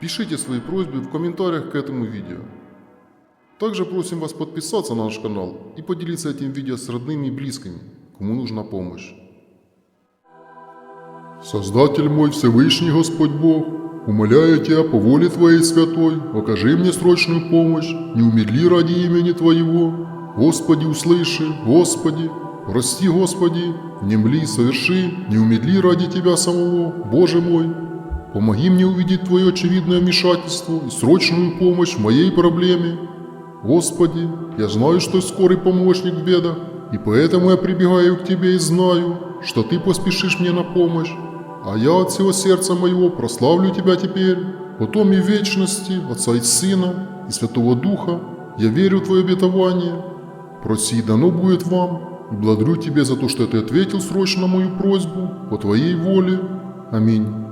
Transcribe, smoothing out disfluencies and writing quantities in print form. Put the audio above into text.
Пишите свои просьбы в комментариях к этому видео. Также просим вас подписаться на наш канал и поделиться этим видео с родными и близкими, кому нужна помощь. Создатель мой, Всевышний Господь Бог, умоляю Тебя по воле Твоей святой, окажи мне срочную помощь, не умедли ради имени Твоего. Господи, услыши, Господи, прости, Господи, внемли, соверши, не умедли ради Тебя самого, Боже мой. Помоги мне увидеть Твое очевидное вмешательство и срочную помощь в моей проблеме. Господи, я знаю, что скорый помощник в бедах, и поэтому я прибегаю к Тебе и знаю, что Ты поспешишь мне на помощь. А я от всего сердца моего прославлю Тебя теперь, потом и в вечности, Отца и Сына, и Святого Духа. Я верю в Твое обетование. Проси, дано будет вам, и благодарю Тебя за то, что Ты ответил срочно на мою просьбу по Твоей воле. Аминь.